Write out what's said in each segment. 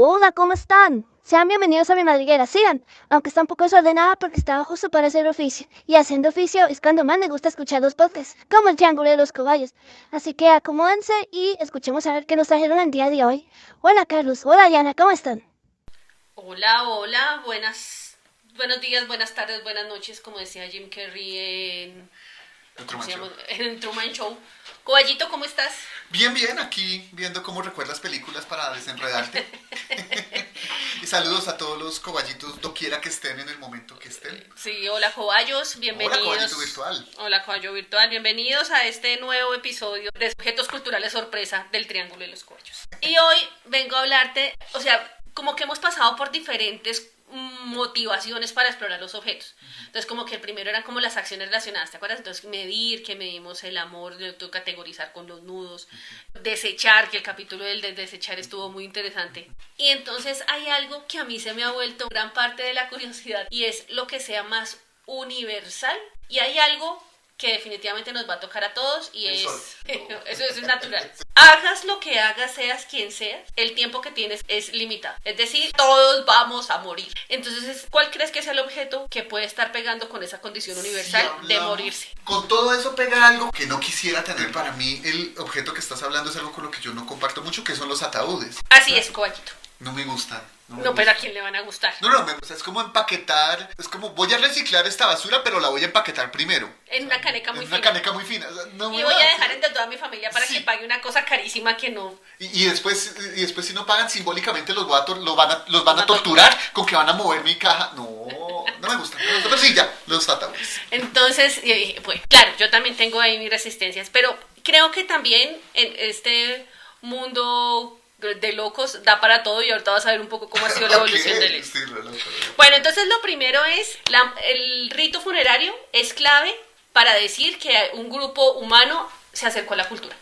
Hola, ¿cómo están? Sean bienvenidos a mi madriguera, sigan, aunque está un poco desordenada porque estaba justo para hacer oficio. Y haciendo oficio es cuando más me gusta escuchar los podcasts, como el Triángulo de los Caballos. Así que acomódense y escuchemos a ver qué nos trajeron el día de hoy. Hola Carlos, hola Diana, ¿cómo están? Hola, buenos días, buenas tardes, buenas noches, como decía Jim Carrey El ¿cómo Truman se llama? Show. En Truman Show. Coballito, ¿cómo estás? Bien, aquí viendo cómo recuerdas películas para desenredarte. Y saludos a todos los coballitos, doquiera que estén en el momento que estén. Sí, hola Cobayos, bienvenidos. Hola, Coballito Virtual. Hola Coballo Virtual, bienvenidos a este nuevo episodio de Objetos Culturales Sorpresa del Triángulo de los Caballos. Y hoy vengo a hablarte, como que hemos pasado por diferentes motivaciones para explorar los objetos. Entonces como que el primero eran como las acciones relacionadas, ¿te acuerdas? Entonces medir, que medimos el amor, categorizar con los nudos, desechar, que el capítulo del de desechar estuvo muy interesante. Y entonces hay algo que a mí se me ha vuelto gran parte de la curiosidad y es lo que sea más universal, y hay algo que definitivamente nos va a tocar a todos y El es sol. eso es natural. Hagas lo que hagas, seas quien seas, el tiempo que tienes es limitado. Es decir, todos vamos a morir. Entonces, ¿cuál crees que sea el objeto que puede estar pegando con esa condición universal de morirse? Con todo eso pega algo que no quisiera tener. Para mí el objeto que estás hablando es algo con lo que yo no comparto mucho, que son los ataúdes. Así es, Coballito. No me gustan. No, pero ¿a quién le van a gustar? O sea, es como empaquetar, es como voy a reciclar esta basura, pero la voy a empaquetar primero. En una caneca muy En fina. una caneca muy fina. O sea, no Y me voy va, a dejar ¿sí? endeudada a mi familia para Sí. que pague una cosa carísima que no. Y después si no pagan simbólicamente los van a torturar con que van a mover mi caja. No me gusta. Pero sí, ya, los ataúdes. Entonces, yo dije, pues, claro, yo también tengo ahí mis resistencias, pero creo que también en este mundo de locos da para todo, y ahorita vas a ver un poco cómo ha sido la evolución del esto. Sí, lo loco. Bueno, entonces lo primero es, el rito funerario es clave para decir que un grupo humano se acercó a la cultura.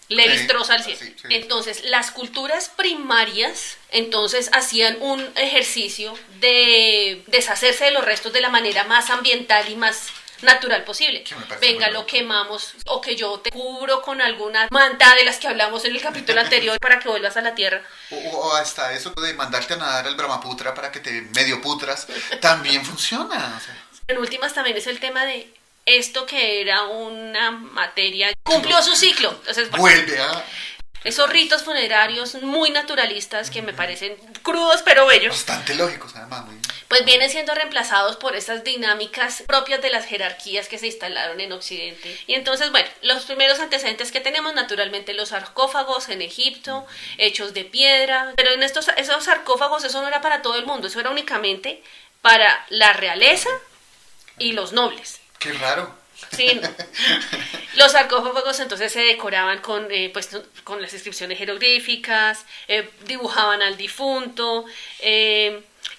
Le Sí, destroza al cielo. sí. Entonces, las culturas primarias, entonces, hacían un ejercicio de deshacerse de los restos de la manera más ambiental y más natural posible. Que me parece Venga, muy lo loco. quemamos, o que yo te cubro con alguna manta de las que hablamos en el capítulo anterior para que vuelvas a la tierra. O hasta eso de mandarte a nadar al Brahmaputra para que te medio putras, también funciona. O sea, En últimas también es el tema de esto que era una materia, cumplió su ciclo. Entonces, bueno, vuelve a... esos ritos funerarios muy naturalistas que me parecen crudos pero bellos, Bastante lógicos, además. pues vienen siendo reemplazados por estas dinámicas propias de las jerarquías que se instalaron en Occidente. Y entonces, bueno, los primeros antecedentes que tenemos, naturalmente, los sarcófagos en Egipto, hechos de piedra, pero en esos sarcófagos eso no era para todo el mundo, eso era únicamente para la realeza y los nobles. Qué raro. Sí, los sarcófagos entonces se decoraban con las inscripciones jeroglíficas, dibujaban al difunto,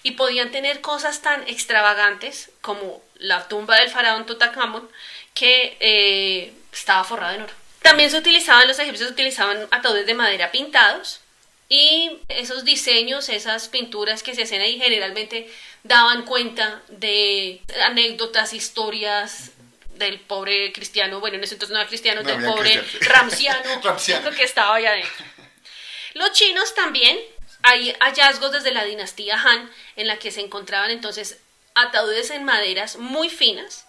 y podían tener cosas tan extravagantes como la tumba del faraón Tutankamón, que estaba forrada en oro. También los egipcios utilizaban ataúdes de madera pintados, y esos diseños, esas pinturas que se hacían ahí generalmente daban cuenta de anécdotas, historias del pobre cristiano, bueno, en ese entonces no era cristiano, No del había pobre cristiano. Ramsiano, que estaba allá adentro. Los chinos también, hay hallazgos desde la dinastía Han en la que se encontraban entonces ataúdes en maderas muy finas,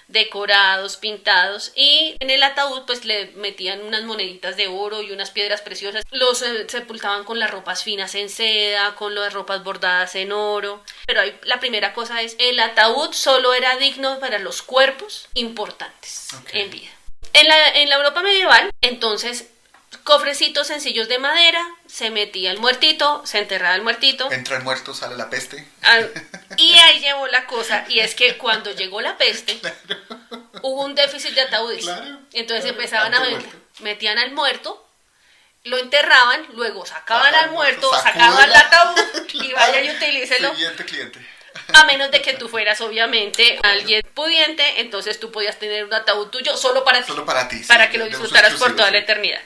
decorados, pintados, y en el ataúd pues le metían unas moneditas de oro y unas piedras preciosas. Los sepultaban con las ropas finas en seda, con las ropas bordadas en oro. Pero ahí la primera cosa es, el ataúd solo era digno para los cuerpos importantes en vida. En la Europa medieval, entonces, cofrecitos sencillos de madera, se metía el muertito, se enterraba el muertito. Entra el muerto, sale la peste. Y ahí llevó la cosa, y es que cuando llegó la peste, hubo un déficit de ataúdes. Claro, Entonces claro, empezaban a tanto muerto. metían al muerto, lo enterraban, luego sacaban Saca al el muerto, muerto, sacaban el sacúdela. ataúd y vaya y utilícelo. Siguiente cliente. A menos de que tú fueras, obviamente, alguien pudiente, entonces tú podías tener un ataúd tuyo solo para ti. Solo para ti. Sí, Para que lo de uso disfrutaras por exclusivo, toda sí. la eternidad.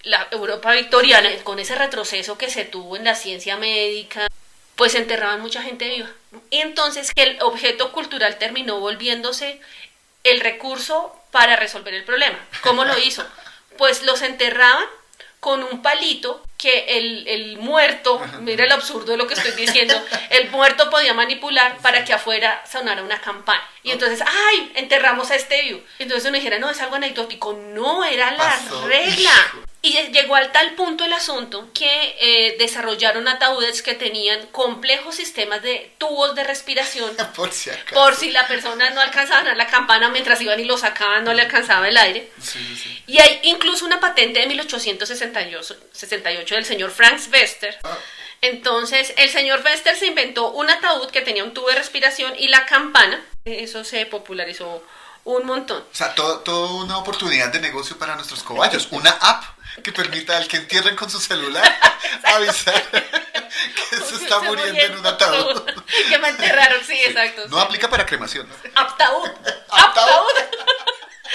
La Europa victoriana, con ese retroceso que se tuvo en la ciencia médica, pues enterraban mucha gente viva. Y entonces el objeto cultural terminó volviéndose el recurso para resolver el problema. ¿Cómo lo hizo? Pues los enterraban con un palito que el muerto, mira el absurdo de lo que estoy diciendo, el muerto podía manipular para que afuera sonara una campana. Y entonces, ¡ay! Enterramos a este vivo. Entonces uno dijera, no, es algo anecdótico. No, era la regla. Y llegó al tal punto el asunto que desarrollaron ataúdes que tenían complejos sistemas de tubos de respiración. Por si la persona no alcanzaba a sonar la campana mientras iban y lo sacaban, no le alcanzaba el aire. Sí. Y hay incluso una patente de 1868 del señor Frank Wester. Entonces, el señor Wester se inventó un ataúd que tenía un tubo de respiración y la campana. Eso se popularizó un montón. O sea, toda una oportunidad de negocio para nuestros cobayos. Una app que permita al que entierren con su celular avisar que se está muriendo en un ataúd. Que me enterraron, sí, exacto. No aplica para cremación, ¿no? Aptaúd.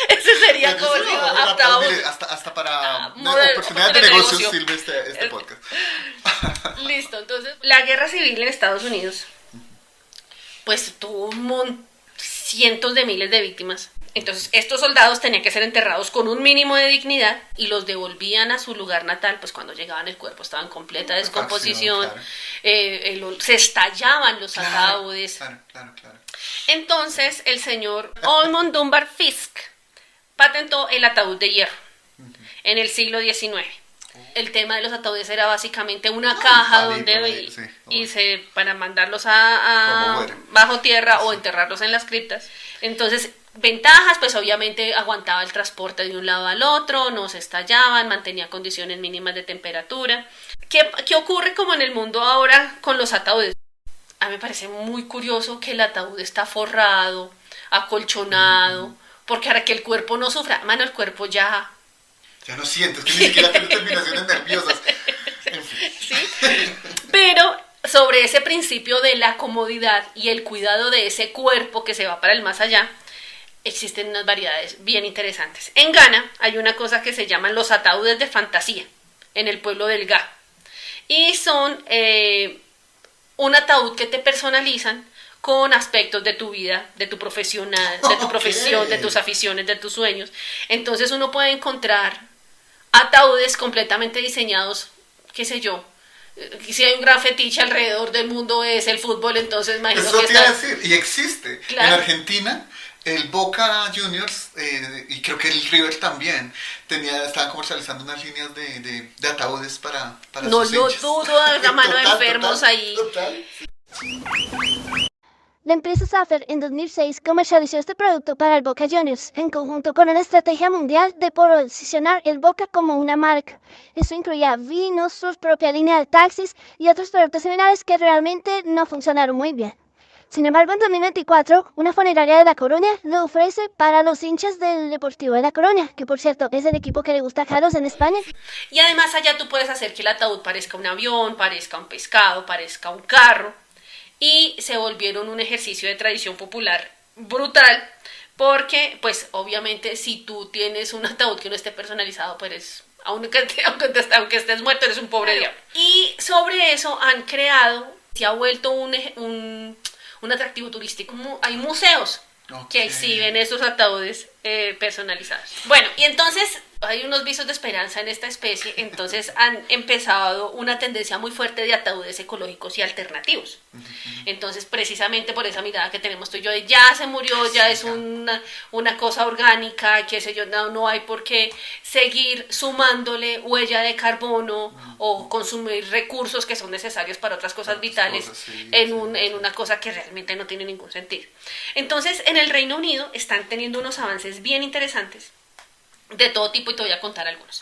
Ese sería como el aptaúd. Hasta para oportunidades de negocio sirve este podcast. Listo, entonces la guerra civil en Estados Unidos pues tuvo cientos de miles de víctimas. Entonces estos soldados tenían que ser enterrados con un mínimo de dignidad y los devolvían a su lugar natal, pues cuando llegaban el cuerpo estaba en completa descomposición, claro. Se estallaban los ataúdes. Claro. Entonces el señor Almond Dunbar Fisk patentó el ataúd de hierro en el siglo XIX. El tema de los ataúdes era básicamente una caja donde para mandarlos a bajo tierra o enterrarlos en las criptas. Entonces, ventajas, pues obviamente aguantaba el transporte de un lado al otro, no se estallaban, mantenía condiciones mínimas de temperatura. ¿Qué ocurre como en el mundo ahora con los ataúdes? A mí me parece muy curioso que el ataúd está forrado, acolchonado, porque para que el cuerpo no sufra, el cuerpo ya no sientes, que ni siquiera tiene terminaciones nerviosas. En fin. Sí, pero sobre ese principio de la comodidad y el cuidado de ese cuerpo que se va para el más allá, existen unas variedades bien interesantes. En Ghana hay una cosa que se llaman los ataúdes de fantasía, en el pueblo del Ga. Y son un ataúd que te personalizan con aspectos de tu vida, de tu profesión, de tus aficiones, de tus sueños. Entonces uno puede encontrar ataúdes completamente diseñados, qué sé yo. Si hay un gran fetiche alrededor del mundo es el fútbol, entonces imagino eso que te iba a decir, y existe. Claro. En Argentina, el Boca Juniors, y creo que el River también, estaban comercializando unas líneas de ataúdes para no sus lo hinchas. dudo, la mano de enfermos ahí. Total. La empresa Safer en 2006 comercializó este producto para el Boca Juniors en conjunto con una estrategia mundial de posicionar el Boca como una marca. Eso incluía vinos, su propia línea de taxis y otros productos similares que realmente no funcionaron muy bien. Sin embargo, en 2024, una funeraria de La Coruña lo ofrece para los hinchas del Deportivo de La Coruña, que por cierto es el equipo que le gusta a Carlos en España. Y además allá tú puedes hacer que el ataúd parezca un avión, parezca un pescado, parezca un carro. Y se volvieron un ejercicio de tradición popular brutal, porque pues obviamente si tú tienes un ataúd que no esté personalizado, pues aunque estés muerto, eres un pobre diablo. Y sobre eso han creado, se ha vuelto un atractivo turístico. Hay museos que exhiben esos ataúdes personalizados. Bueno, y entonces hay unos visos de esperanza en esta especie, entonces han empezado una tendencia muy fuerte de ataúdes ecológicos y alternativos. Entonces, precisamente por esa mirada que tenemos tú y yo, de ya se murió, ya es una cosa orgánica, qué sé yo, no hay por qué seguir sumándole huella de carbono o consumir recursos que son necesarios para otras cosas vitales en una cosa que realmente no tiene ningún sentido. Entonces, en el Reino Unido están teniendo unos avances bien interesantes de todo tipo y te voy a contar algunos.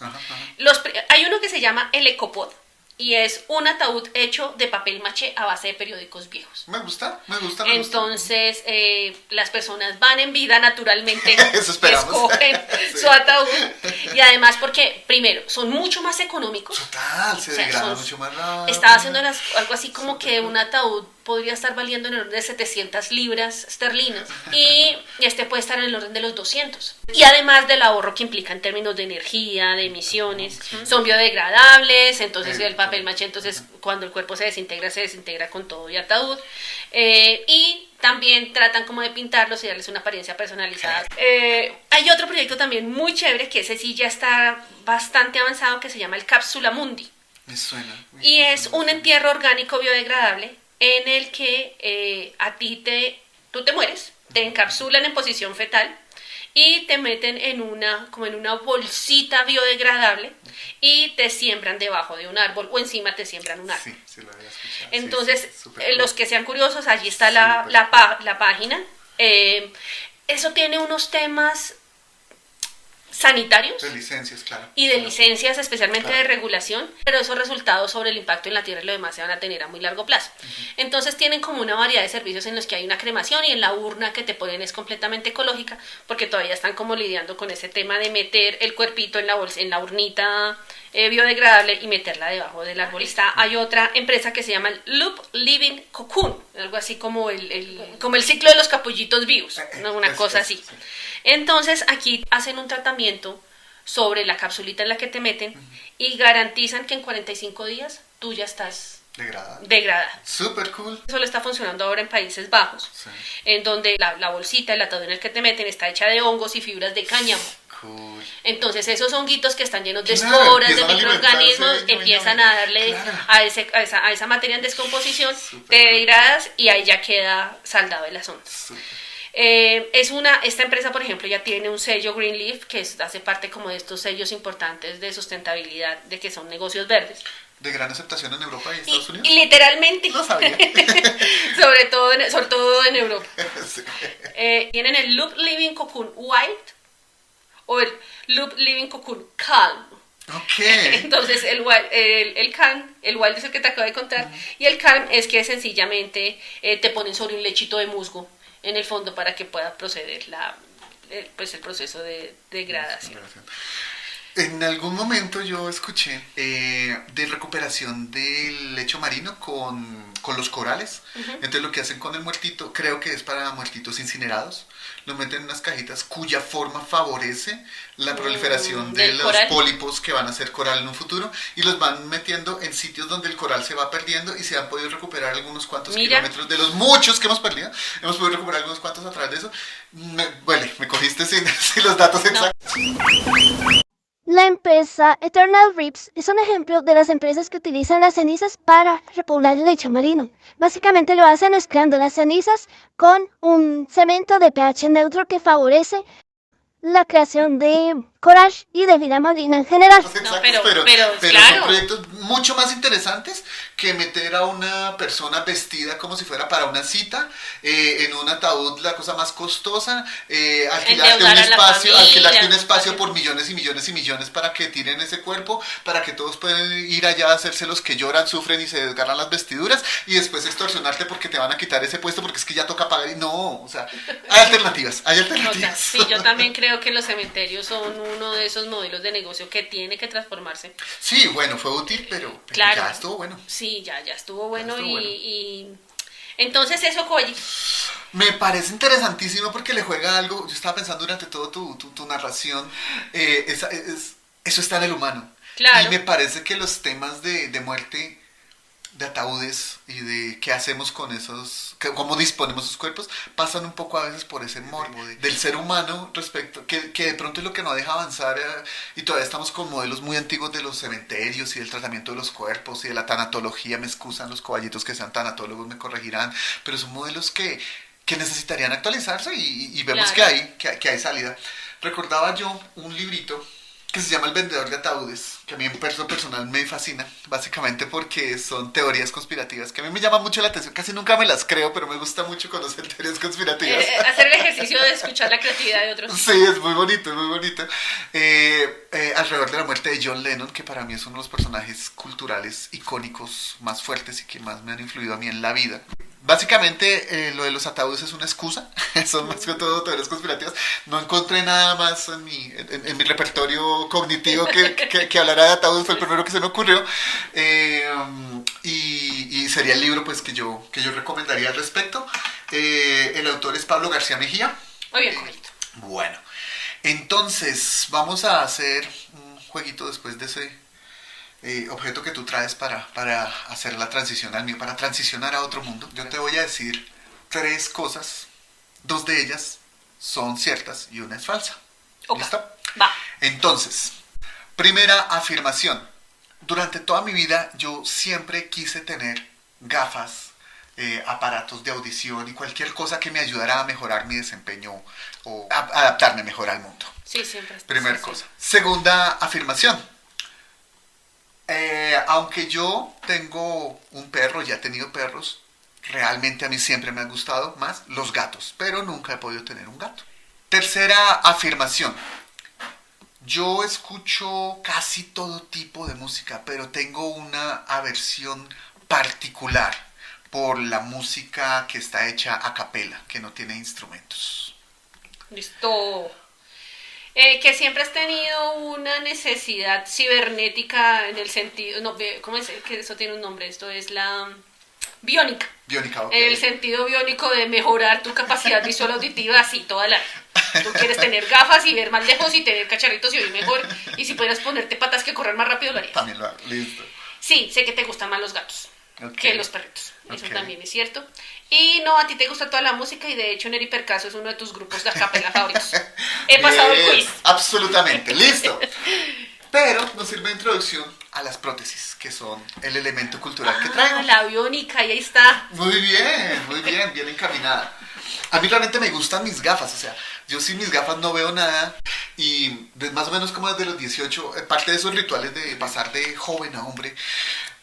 Hay uno que se llama el Ecopod y es un ataúd hecho de papel maché a base de periódicos viejos. Me gusta. Entonces las personas van en vida naturalmente escogen su ataúd y además porque primero son mucho más económicos. Total, se degrada mucho más rápido. Estaba haciendo algo así como que un ataúd podría estar valiendo en el orden de 700 libras esterlinas y este puede estar en el orden de los 200. Y además del ahorro que implica en términos de energía, de emisiones, son biodegradables, entonces el papel maché, entonces cuando el cuerpo se desintegra con todo y ataúd. Y también tratan como de pintarlos y darles una apariencia personalizada. Hay otro proyecto también muy chévere que ese sí ya está bastante avanzado que se llama el Cápsula Mundi. Me suena. Y es un entierro orgánico biodegradable en el que tú te mueres, te encapsulan en posición fetal y te meten como en una bolsita biodegradable y te siembran debajo de un árbol o encima te siembran un árbol. Sí, lo había escuchado. Entonces, sí, los que sean curiosos, allí está la página. Eso tiene unos temas sanitarios de licencias, claro. y de licencias, especialmente de regulación, pero esos resultados sobre el impacto en la tierra y lo demás se van a tener a muy largo plazo. Entonces tienen como una variedad de servicios en los que hay una cremación y en la urna que te ponen es completamente ecológica, porque todavía están como lidiando con ese tema de meter el cuerpito en la bolsa, en la urnita biodegradable y meterla debajo del árbol. Hay otra empresa que se llama Loop Living Cocoon, algo así como el ciclo de los capullitos vivos, ¿no? Una cosa así. Sí. Entonces aquí hacen un tratamiento sobre la capsulita en la que te meten y garantizan que en 45 días tú ya estás degradada. Súper cool. Eso lo está funcionando ahora en Países Bajos, en donde la bolsita, el ataúd en el que te meten está hecha de hongos y fibras de cáñamo. Cool. Entonces esos honguitos que están llenos de esporas, de microorganismos, empiezan a darle a esa materia en descomposición, te degradas y ahí ya queda saldado el asunto. Esta empresa, por ejemplo, ya tiene un sello Greenleaf, que hace parte como de estos sellos importantes de sustentabilidad, de que son negocios verdes. De gran aceptación en Europa y Estados Unidos. Y literalmente. No sabía. sobre todo en Europa. Sí. Tienen el Loop Living Cocoon White o el Loop Living Cocoon Calm. Ok. Entonces el calm, el wild es el que te acabo de contar, y el calm es que sencillamente te ponen sobre un lechito de musgo en el fondo para que pueda proceder el proceso de degradación. En algún momento yo escuché de recuperación del lecho marino con los corales. Entonces lo que hacen con el muertito, creo que es para muertitos incinerados, lo meten en unas cajitas cuya forma favorece la proliferación de los coral. Pólipos que van a ser coral en un futuro, y los van metiendo en sitios donde el coral se va perdiendo, y se han podido recuperar algunos cuantos kilómetros de los muchos que hemos perdido. Hemos podido recuperar algunos cuantos a través de eso. Me cogiste sin los datos exactos. La empresa Eternal Reefs es un ejemplo de las empresas que utilizan las cenizas para repoblar el lecho marino. Básicamente lo hacen mezclando las cenizas con un cemento de pH neutro que favorece la creación de coral y de vida marina en general. Exacto, pero claro, son proyectos mucho más interesantes que meter a una persona vestida como si fuera para una cita, en un ataúd, la cosa más costosa, alquilarte un espacio por millones y millones y millones para que tiren ese cuerpo, para que todos puedan ir allá a hacerse los que lloran, sufren y se desgarran las vestiduras, y después extorsionarte porque te van a quitar ese puesto porque es que ya toca pagar. Y no, o sea, hay alternativas. Sí, yo también creo que los cementerios son uno de esos modelos de negocio que tiene que transformarse. Sí, bueno, fue útil, pero claro, ya estuvo bueno. Sí, ya estuvo bueno. Y entonces eso, Koji. Me parece interesantísimo porque le juega algo. Yo estaba pensando durante todo tu narración, eso está en el humano. Claro. Y me parece que los temas de muerte, de ataúdes y de qué hacemos con esos, cómo disponemos sus cuerpos, pasan un poco a veces por ese morbo del ser humano respecto, que de pronto es lo que no deja avanzar, y todavía estamos con modelos muy antiguos de los cementerios y del tratamiento de los cuerpos y de la tanatología. Me excusan los caballitos que sean tanatólogos, me corregirán, pero son modelos que necesitarían actualizarse, y vemos claro. que hay salida. Recordaba yo un librito que se llama El vendedor de ataúdes, que a mí en personal me fascina, básicamente porque son teorías conspirativas, que a mí me llaman mucho la atención. Casi nunca me las creo, pero me gusta mucho conocer teorías conspirativas. Hacer el ejercicio de escuchar la creatividad de otros. Sí, es muy bonito, es muy bonito. Alrededor de la muerte de John Lennon, que para mí es uno de los personajes culturales icónicos más fuertes y que más me han influido a mí en la vida. Básicamente lo de los ataúdes es una excusa, son más que todo teorías conspirativas. No encontré nada más en mi repertorio cognitivo que hablara de ataúdes, fue el primero que se me ocurrió, y sería el libro pues que yo recomendaría al respecto. El autor es Pablo García Mejía. Muy bien, correcto. Bueno, entonces vamos a hacer un jueguito después de ese objeto que tú traes para hacer la transición al mío, para transicionar a otro mundo. Yo te voy a decir 3 cosas, 2 de ellas son ciertas y una es falsa. Okay. ¿Listo? Va. Entonces, primera afirmación: durante toda mi vida yo siempre quise tener gafas, aparatos de audición y cualquier cosa que me ayudara a mejorar mi desempeño o a adaptarme mejor al mundo. Sí, siempre. Primera Sí, cosa. Segunda afirmación. Aunque yo tengo un perro, ya he tenido perros, realmente a mí siempre me han gustado más los gatos, pero nunca he podido tener un gato. Tercera afirmación. Yo escucho casi todo tipo de música, pero tengo una aversión particular por la música que está hecha a capela, que no tiene instrumentos. Listo. Que siempre has tenido una necesidad cibernética en el sentido, no, ¿cómo es? Que eso tiene un nombre, esto es la biónica. Biónica, ok. En el sentido biónico de mejorar tu capacidad visual auditiva así toda la... Tú quieres tener gafas y ver más lejos y tener cacharritos y oír mejor. Y si pudieras ponerte patas que correr más rápido, lo harías. También lo hago, listo. Sí, sé que te gustan más los gatos que los perritos. Eso Ok. también es cierto. Y no, a ti te gusta toda la música y de hecho Neri Percaso es uno de tus grupos de acapella favoritos. He pasado el quiz. Absolutamente, listo. Pero nos sirve de introducción a las prótesis, que son el elemento cultural que traigo. La biónica, y ahí está. Muy bien, bien encaminada. A mí realmente me gustan mis gafas, o sea, yo sin mis gafas no veo nada y más o menos como desde los 18, parte de esos rituales de pasar de joven a hombre,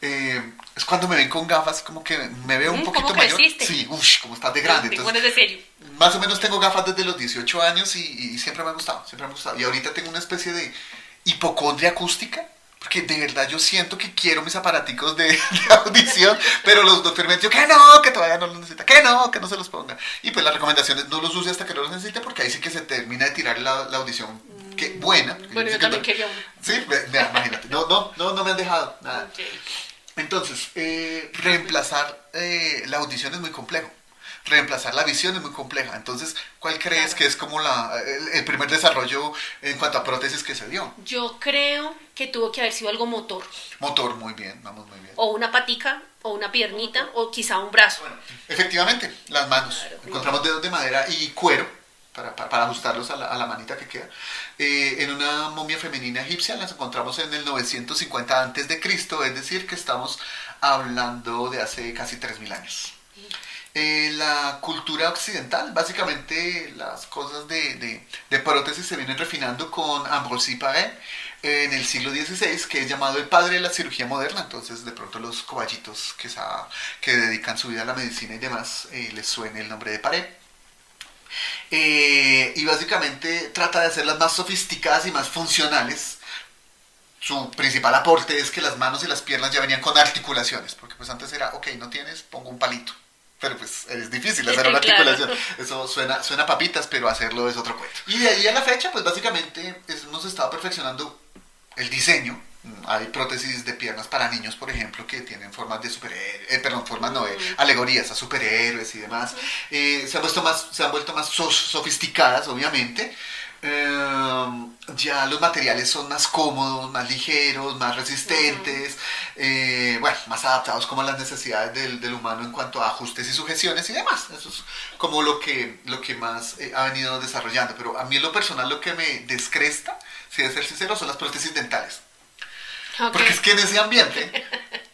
es cuando me ven con gafas, como que me veo un poquito ¿Cómo mayor. creciste? Sí, como estás de grande. Te Entonces, pones de serio. más o menos tengo gafas desde los 18 años y siempre me ha gustado, siempre me ha gustado. Y ahorita tengo una especie de hipocondria acústica, porque de verdad yo siento que quiero mis aparaticos de audición, pero los doctores me han dicho que todavía no los necesita, que no se los ponga. Y pues la recomendación es no los use hasta que no los necesite, porque ahí sí que se termina de tirar la audición buena. Bueno, yo también quería uno. Sí, imagínate, no me han dejado nada. Okay. Entonces, reemplazar la audición es muy complejo. Reemplazar la visión es muy compleja. Entonces, ¿cuál crees que es como el primer desarrollo en cuanto a prótesis que se dio? Yo creo que tuvo que haber sido algo motor. Motor, muy bien, vamos muy bien. O una patica, o una piernita, o quizá un brazo. Bueno, efectivamente, las manos. Claro. Encontramos dedos de madera y cuero para ajustarlos a la manita que queda. En una momia femenina egipcia las encontramos en el 950 a.C., es decir, que estamos hablando de hace casi 3.000 años. La cultura occidental, básicamente las cosas de prótesis se vienen refinando con Ambroise Paré en el siglo XVI, que es llamado el padre de la cirugía moderna. Entonces de pronto los coballitos que dedican su vida a la medicina y demás les suene el nombre de Paré. Y básicamente trata de hacerlas más sofisticadas y más funcionales. Su principal aporte es que las manos y las piernas ya venían con articulaciones, porque pues antes era, ok, no tienes, pongo un palito. Pero pues es difícil hacer una articulación. Claro. Eso suena papitas, pero hacerlo es otro cuento. Y de ahí a la fecha, pues básicamente hemos estado perfeccionando el diseño. Hay prótesis de piernas para niños, por ejemplo, que tienen formas de superhéroes, alegorías a superhéroes y demás. Se han vuelto más sofisticadas, obviamente. Ya los materiales son más cómodos, más ligeros, más resistentes, más adaptados como a las necesidades del humano en cuanto a ajustes y sujeciones y demás. Eso es como lo que más ha venido desarrollando. Pero a mí en lo personal lo que me descresta, si de ser sincero, son las prótesis dentales. Okay. Porque es que en ese ambiente,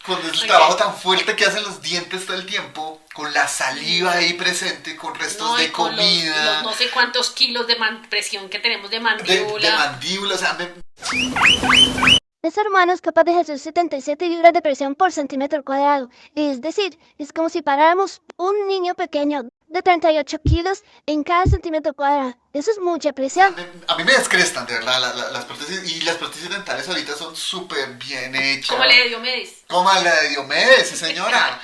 con el trabajo tan fuerte que hacen los dientes todo el tiempo, con la saliva ahí presente, con restos de con comida, los no sé cuántos kilos de presión que tenemos de de mandíbula. mandíbula, o sea, El ser humano es capaz de ejercer 77 libras de presión por centímetro cuadrado. Es decir, es como si paráramos un niño pequeño de 38 kilos en cada centímetro cuadrado. Eso es mucha presión. a mí me descrestan, de verdad, las prótesis. Y las prótesis dentales ahorita son súper bien hechas. Como la de Diomedes. Como la de Diomedes, sí señora.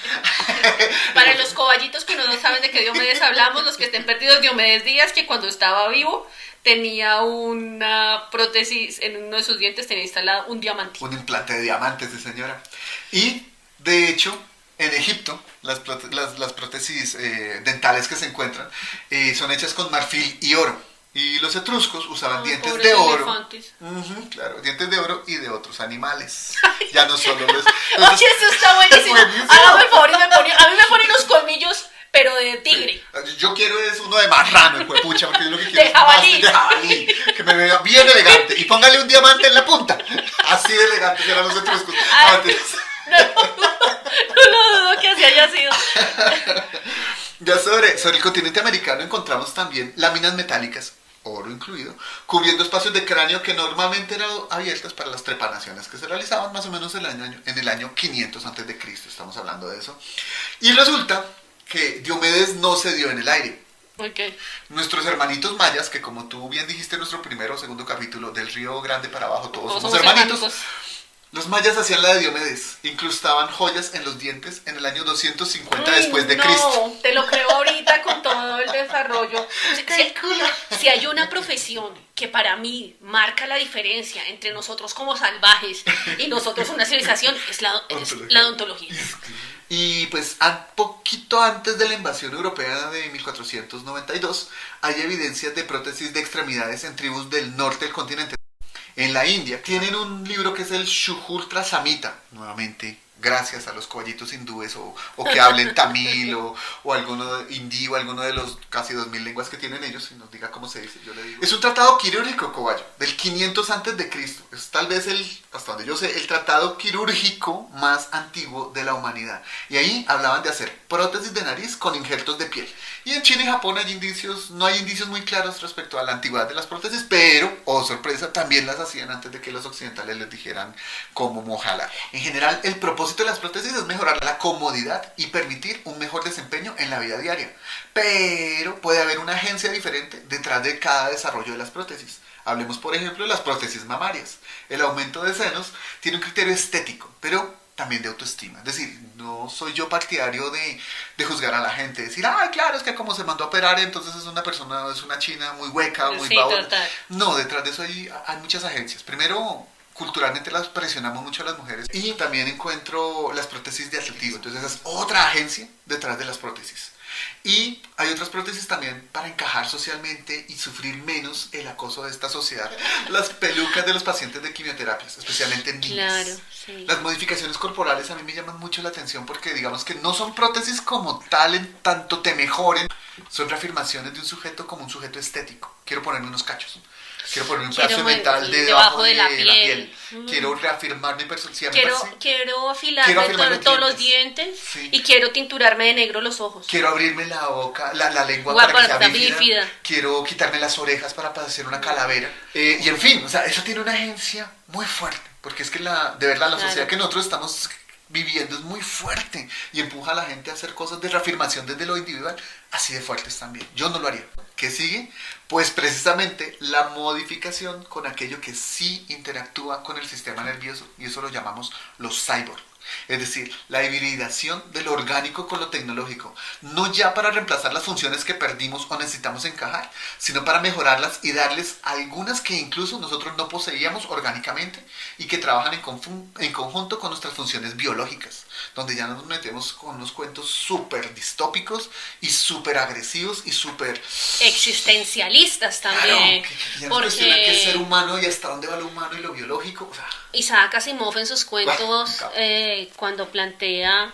Para los coballitos que no saben de qué Diomedes hablamos, los que estén perdidos, Diomedes Díaz, que cuando estaba vivo tenía una prótesis en uno de sus dientes, tenía instalado un diamante. Un implante de diamantes, sí señora. Y, de hecho, en Egipto, las prótesis dentales que se encuentran son hechas con marfil y oro. Y los etruscos usaban dientes pobres de oro. elefantes. Claro, dientes de oro y de otros animales. Ya no solo los... Oye, eso está buenísimo. Buenísimo. Hágame el favor y a mí me ponen los colmillos pero de tigre. Yo quiero es uno de marrano, hijo de pucha, porque yo lo que quiero De es más jabalí. de jabalí, que me vea bien elegante. Y póngale un diamante en la punta. Así de elegante serán los etruscos. Ay. No, mentiras. No lo dudo que así haya sido. Ya sobre el continente americano encontramos también láminas metálicas, oro incluido, cubriendo espacios de cráneo que normalmente eran abiertas para las trepanaciones que se realizaban más o menos en el año 500 antes de Cristo, estamos hablando de eso. Y resulta que Diomedes no se dio en el aire. Okay. Nuestros hermanitos mayas, que como tú bien dijiste en nuestro primero o segundo capítulo, del Río Grande para abajo todos somos hermanitos. Los mayas hacían la de Diomedes, incrustaban joyas en los dientes en el año 250 después de Cristo. No, te lo creo ahorita con todo el desarrollo. Si hay una profesión que para mí marca la diferencia entre nosotros como salvajes y nosotros una civilización, es la odontología. Y pues poquito antes de la invasión europea de 1492, hay evidencias de prótesis de extremidades en tribus del norte del continente. En la India tienen un libro que es el Shuhultra Samhita, nuevamente gracias a los caballitos hindúes o que hablen tamil o alguno hindi o alguno de los casi 2000 lenguas que tienen ellos, y nos diga cómo se dice, yo le digo. Es un tratado quirúrgico, cobayo, del 500 antes de Cristo. Es tal vez hasta donde yo sé, el tratado quirúrgico más antiguo de la humanidad. Y ahí hablaban de hacer prótesis de nariz con injertos de piel. Y en China y Japón no hay indicios muy claros respecto a la antigüedad de las prótesis, pero, oh sorpresa, también las hacían antes de que los occidentales les dijeran cómo mojarla. En general, el propósito de las prótesis es mejorar la comodidad y permitir un mejor desempeño en la vida diaria. Pero puede haber una agencia diferente detrás de cada desarrollo de las prótesis. Hablemos, por ejemplo, de las prótesis mamarias. El aumento de senos tiene un criterio estético, pero también de autoestima. Es decir, no soy yo partidario de juzgar a la gente, decir, ay, claro, es que como se mandó a operar, entonces es una china muy hueca, muy sí, babona. total. No, detrás de eso hay muchas agencias. Primero, culturalmente las presionamos mucho a las mujeres, y también encuentro las prótesis de atletismo. Entonces esa es otra agencia detrás de las prótesis. Y hay otras prótesis también para encajar socialmente y sufrir menos el acoso de esta sociedad. Las pelucas de los pacientes de quimioterapias, especialmente en niñas. Claro, sí. Las modificaciones corporales a mí me llaman mucho la atención porque digamos que no son prótesis como tal en tanto te mejoren. Son reafirmaciones de un sujeto como un sujeto estético. Quiero ponerme unos cachos. Quiero poner un pedazo de metal debajo de la piel. Quiero reafirmar mi personalidad. Quiero afilarme todos los dientes. Sí. Y quiero tinturarme de negro los ojos. Quiero abrirme la boca, la lengua para que sea bífida. Quiero quitarme las orejas para hacer una calavera. Y en fin, o sea, eso tiene una agencia muy fuerte. Porque es que de verdad la sociedad que nosotros estamos viviendo es muy fuerte y empuja a la gente a hacer cosas de reafirmación desde lo individual así de fuertes también. Yo no lo haría. ¿Qué sigue? Pues precisamente la modificación con aquello que sí interactúa con el sistema nervioso, y eso lo llamamos los cyborg. Es decir, la hibridación de lo orgánico con lo tecnológico, no ya para reemplazar las funciones que perdimos o necesitamos encajar, sino para mejorarlas y darles algunas que incluso nosotros no poseíamos orgánicamente y que trabajan en conjunto con nuestras funciones biológicas, donde ya nos metemos con unos cuentos súper distópicos y súper agresivos y súper existencialistas también. Claro, que ya nos cuestionan qué es ser humano y hasta dónde va lo humano y lo biológico. O sea, Isaac Asimov en sus cuentos, cuando plantea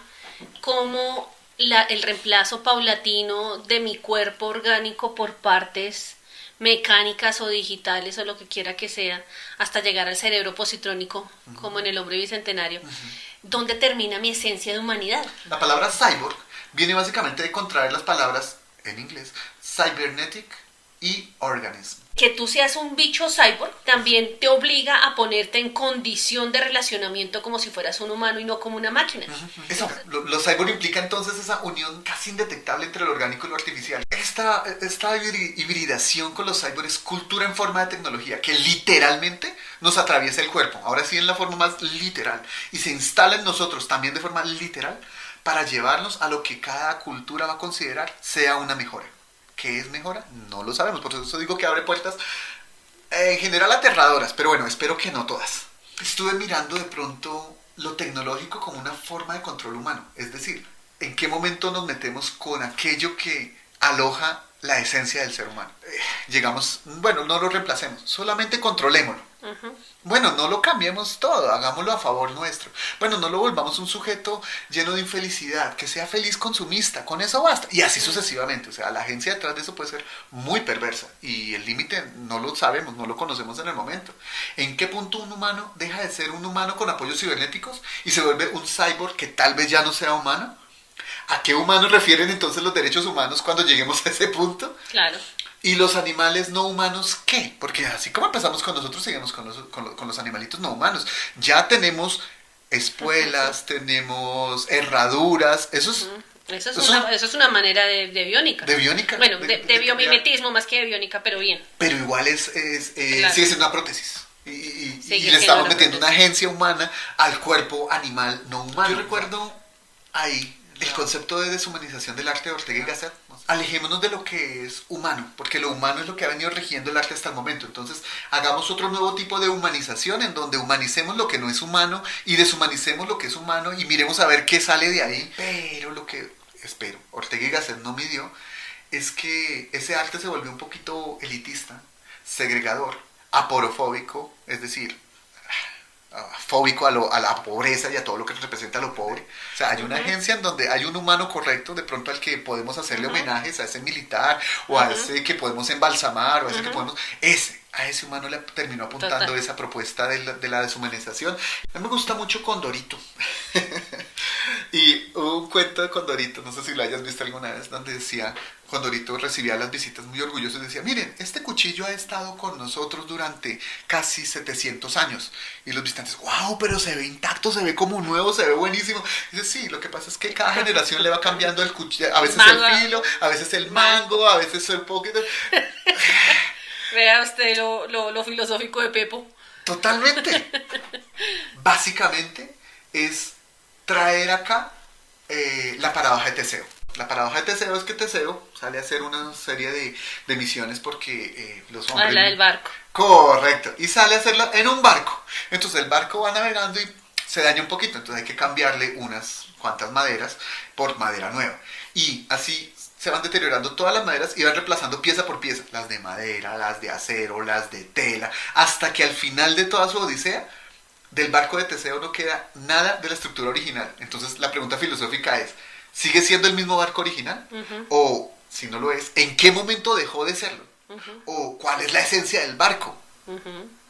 cómo el reemplazo paulatino de mi cuerpo orgánico por partes mecánicas o digitales o lo que quiera que sea, hasta llegar al cerebro positrónico, como en el hombre bicentenario, ¿dónde termina mi esencia de humanidad? La palabra cyborg viene básicamente de contraer las palabras en inglés cybernetic y organism. Que tú seas un bicho cyborg también te obliga a ponerte en condición de relacionamiento como si fueras un humano y no como una máquina. Eso, los cyborg implica entonces esa unión casi indetectable entre lo orgánico y lo artificial. Esta hibridación con los cyborg es cultura en forma de tecnología que literalmente nos atraviesa el cuerpo, ahora sí en la forma más literal, y se instala en nosotros también de forma literal para llevarnos a lo que cada cultura va a considerar sea una mejora. ¿Qué es mejora? No lo sabemos, por eso digo que abre puertas en general aterradoras, pero bueno, espero que no todas. Estuve mirando de pronto lo tecnológico como una forma de control humano, es decir, ¿en qué momento nos metemos con aquello que aloja la esencia del ser humano? Llegamos, bueno, no lo reemplacemos, solamente controlémoslo. Bueno, no lo cambiemos todo, hagámoslo a favor nuestro. Bueno, no lo volvamos un sujeto lleno de infelicidad, que sea feliz consumista, con eso basta. Y así sucesivamente, o sea, la agencia detrás de eso puede ser muy perversa y el límite no lo sabemos, no lo conocemos en el momento. ¿En qué punto un humano deja de ser un humano con apoyos cibernéticos y se vuelve un cyborg que tal vez ya no sea humano? ¿A qué humanos refieren entonces los derechos humanos cuando lleguemos a ese punto? Claro. ¿Y los animales no humanos qué? Porque así como empezamos con nosotros, seguimos con los animalitos no humanos. Ya tenemos espuelas, tenemos herraduras, eso es... Eso es una manera de biónica. ¿De biónica? Bueno, de biomimetismo más que de biónica, pero bien. Pero igual claro. sigue siendo una prótesis. Y le estamos metiendo una agencia humana al cuerpo animal no humano. Yo recuerdo ahí el concepto de deshumanización del arte de Ortega y Gasset. Alejémonos de lo que es humano, porque lo humano es lo que ha venido rigiendo el arte hasta el momento. Entonces, hagamos otro nuevo tipo de humanización en donde humanicemos lo que no es humano y deshumanicemos lo que es humano y miremos a ver qué sale de ahí. Pero lo que Ortega y Gasset no midió es que ese arte se volvió un poquito elitista, segregador, aporofóbico, es decir, fóbico a la pobreza y a todo lo que representa lo pobre. O sea, hay una agencia en donde hay un humano correcto, de pronto al que podemos hacerle homenajes, a ese militar, o a ese que podemos embalsamar, o a ese que podemos... A ese humano le terminó apuntando Total. esa propuesta de la deshumanización. A mí me gusta mucho Condorito. Y hubo un cuento de Condorito, no sé si lo hayas visto alguna vez, donde decía, Condorito recibía las visitas muy orgulloso y decía, miren, este cuchillo ha estado con nosotros durante casi 700 años. Y los visitantes, wow, pero se ve intacto, se ve como nuevo, se ve buenísimo. Y dice, sí, lo que pasa es que cada generación le va cambiando el cuchillo, a veces el filo, a veces el mango, a veces el poquito. Vea usted lo filosófico de Pepo. Totalmente. Básicamente es traer acá la paradoja de Teseo. La paradoja de Teseo es que Teseo sale a hacer una serie de misiones porque los hombres... La del barco. Correcto. Y sale a hacerla en un barco. Entonces el barco va navegando y se daña un poquito. Entonces hay que cambiarle unas cuantas maderas por madera nueva. Y así se van deteriorando todas las maderas y van reemplazando pieza por pieza. Las de madera, las de acero, las de tela. Hasta que al final de toda su odisea, del barco de Teseo no queda nada de la estructura original. Entonces la pregunta filosófica es, ¿sigue siendo el mismo barco original? O, si no lo es, ¿en qué momento dejó de serlo? ¿O cuál es la esencia del barco?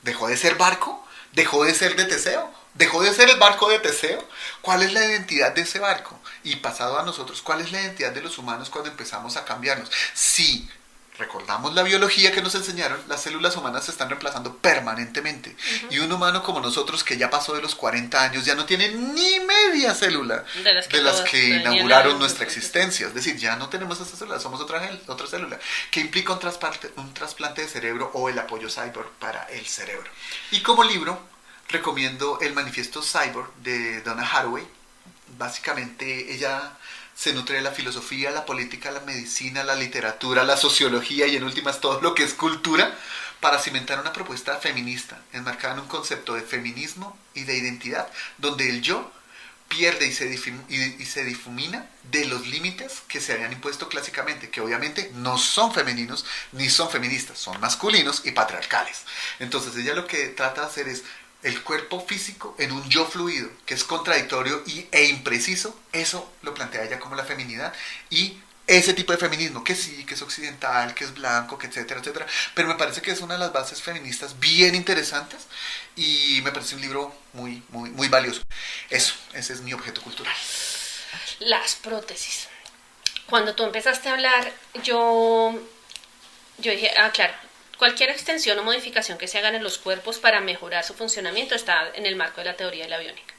¿Dejó de ser barco? ¿Dejó de ser de Teseo? ¿Dejó de ser el barco de Teseo? ¿Cuál es la identidad de ese barco? Y pasado a nosotros, ¿cuál es la identidad de los humanos cuando empezamos a cambiarnos? Si recordamos la biología que nos enseñaron, las células humanas se están reemplazando permanentemente. Y un humano como nosotros, que ya pasó de los 40 años, ya no tiene ni media célula de las que inauguraron nuestra existencia. Es decir, ya no tenemos esa célula, somos otra célula, que implica un trasplante de cerebro o el apoyo cyborg para el cerebro. Y como libro, recomiendo el Manifiesto Cyborg de Donna Haraway. Básicamente, ella se nutre de la filosofía, la política, la medicina, la literatura, la sociología y en últimas todo lo que es cultura para cimentar una propuesta feminista enmarcada en un concepto de feminismo y de identidad donde el yo pierde y se difumina de los límites que se habían impuesto clásicamente, que obviamente no son femeninos ni son feministas, son masculinos y patriarcales. Entonces ella lo que trata de hacer es el cuerpo físico en un yo fluido, que es contradictorio e impreciso. Eso lo plantea ella como la feminidad y ese tipo de feminismo, que sí, que es occidental, que es blanco, que etcétera, etcétera. Pero me parece que es una de las bases feministas bien interesantes y me parece un libro muy, muy, muy valioso. Ese es mi objeto cultural. Las prótesis. Cuando tú empezaste a hablar, yo dije, claro, cualquier extensión o modificación que se hagan en los cuerpos para mejorar su funcionamiento está en el marco de la teoría de la biónica.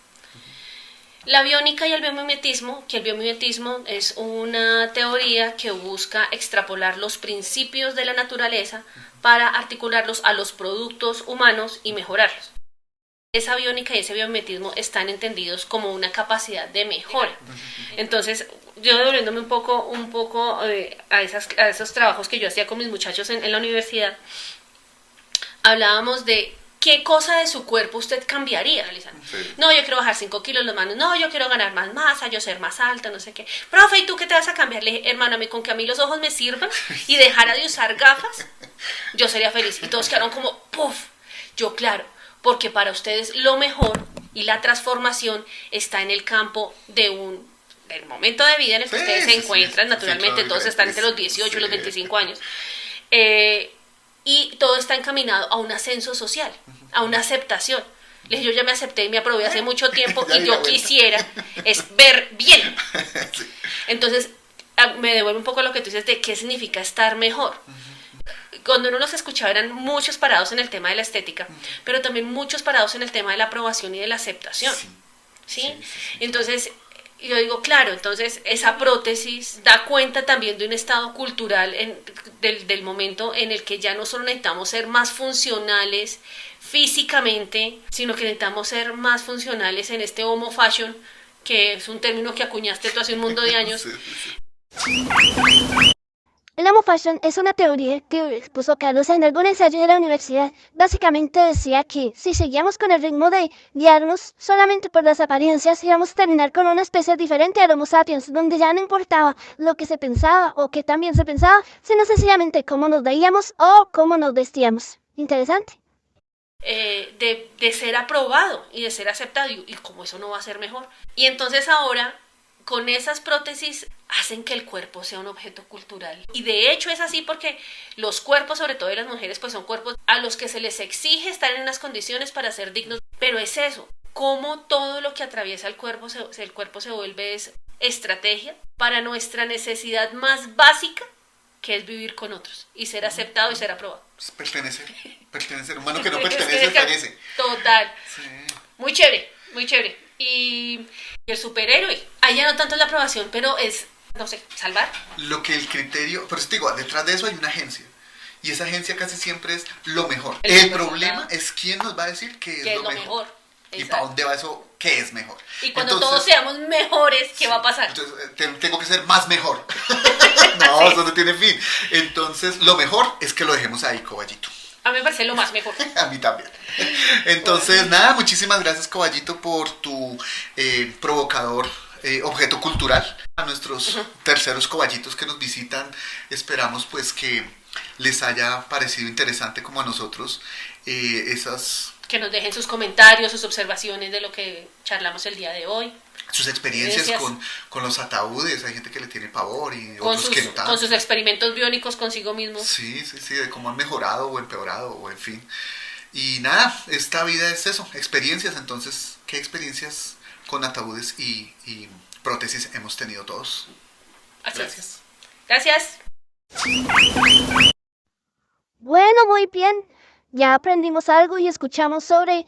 La biónica y el biomimetismo, que el biomimetismo es una teoría que busca extrapolar los principios de la naturaleza para articularlos a los productos humanos y mejorarlos. Esa biónica y ese biomimetismo están entendidos como una capacidad de mejora. Entonces, yo devolviéndome un poco a esos trabajos que yo hacía con mis muchachos en la universidad, hablábamos de qué cosa de su cuerpo usted cambiaría. Sí. No, yo quiero bajar 5 kilos los manos. No, yo quiero ganar más masa, yo ser más alta, no sé qué. Profe, ¿y tú qué te vas a cambiar? Le dije, hermano, con que a mí los ojos me sirvan y dejara de usar gafas, yo sería feliz. Y todos quedaron como, ¡puf! Yo, claro, porque para ustedes lo mejor y la transformación está en el campo del momento de vida en el que ustedes se encuentran, naturalmente todos están entre los 18 y los 25 años, y todo está encaminado a un ascenso social, a una aceptación. Les dije, yo ya me acepté y me aprobé hace mucho tiempo y yo quisiera es ver bien. Entonces, me devuelve un poco lo que tú dices de qué significa estar mejor. Cuando uno los escuchaba eran muchos parados en el tema de la estética, pero también muchos parados en el tema de la aprobación y de la aceptación. ¿Sí? Entonces, yo digo, claro, entonces esa prótesis da cuenta también de un estado cultural del momento en el que ya no solo necesitamos ser más funcionales físicamente, sino que necesitamos ser más funcionales en este homo fashion, que es un término que acuñaste tú hace un mundo de años. El homo fashion es una teoría que expuso Carlos en algún ensayo de la universidad. Básicamente decía que si seguíamos con el ritmo de guiarnos solamente por las apariencias, íbamos a terminar con una especie diferente al Homo sapiens, donde ya no importaba lo que se pensaba o que también se pensaba, sino sencillamente cómo nos veíamos o cómo nos vestíamos. Interesante. De ser aprobado y de ser aceptado, y como eso no va a ser mejor. Y entonces ahora, con esas prótesis, hacen que el cuerpo sea un objeto cultural. Y de hecho es así porque los cuerpos, sobre todo de las mujeres, pues son cuerpos a los que se les exige estar en unas condiciones para ser dignos. Pero es eso, cómo todo lo que atraviesa el cuerpo se vuelve estrategia para nuestra necesidad más básica, que es vivir con otros y ser aceptado y ser aprobado. Pertenecer, humano que no pertenece, pertenece. Total. Sí. Muy chévere, muy chévere. Y el superhéroe, allá no tanto es la aprobación, pero es, no sé, salvar. Lo que el criterio, pero te digo, detrás de eso hay una agencia. Y esa agencia casi siempre es lo mejor. El problema es quién nos va a decir qué es lo mejor. Y para dónde va eso, qué es mejor. Y cuando todos seamos mejores, ¿qué va a pasar? Entonces, tengo que ser más mejor. No, eso no tiene fin. Entonces, lo mejor es que lo dejemos ahí, Coballito. A mí me parece lo más mejor. A mí también. Entonces, nada, muchísimas gracias, Coballito, por tu provocador objeto cultural. A nuestros terceros coballitos que nos visitan, esperamos pues que les haya parecido interesante como a nosotros esas... Que nos dejen sus comentarios, sus observaciones de lo que charlamos el día de hoy. Sus experiencias con los ataúdes. Hay gente que le tiene pavor y otros que no tanto. Con sus experimentos biónicos consigo mismo. Sí, de cómo han mejorado o empeorado o en fin. Y nada, esta vida es eso, experiencias. Entonces, ¿qué experiencias con ataúdes y prótesis hemos tenido todos? Gracias. Gracias. Bueno, muy bien. Ya aprendimos algo y escuchamos sobre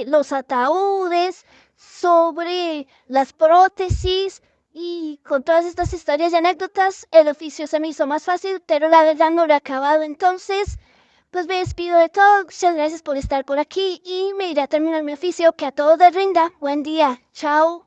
los ataúdes, sobre las prótesis, y con todas estas historias y anécdotas el oficio se me hizo más fácil, pero la verdad no lo he acabado. Entonces, pues me despido de todo. Muchas gracias por estar por aquí y me iré a terminar mi oficio. Que a todos les rinda. Buen día. Chao.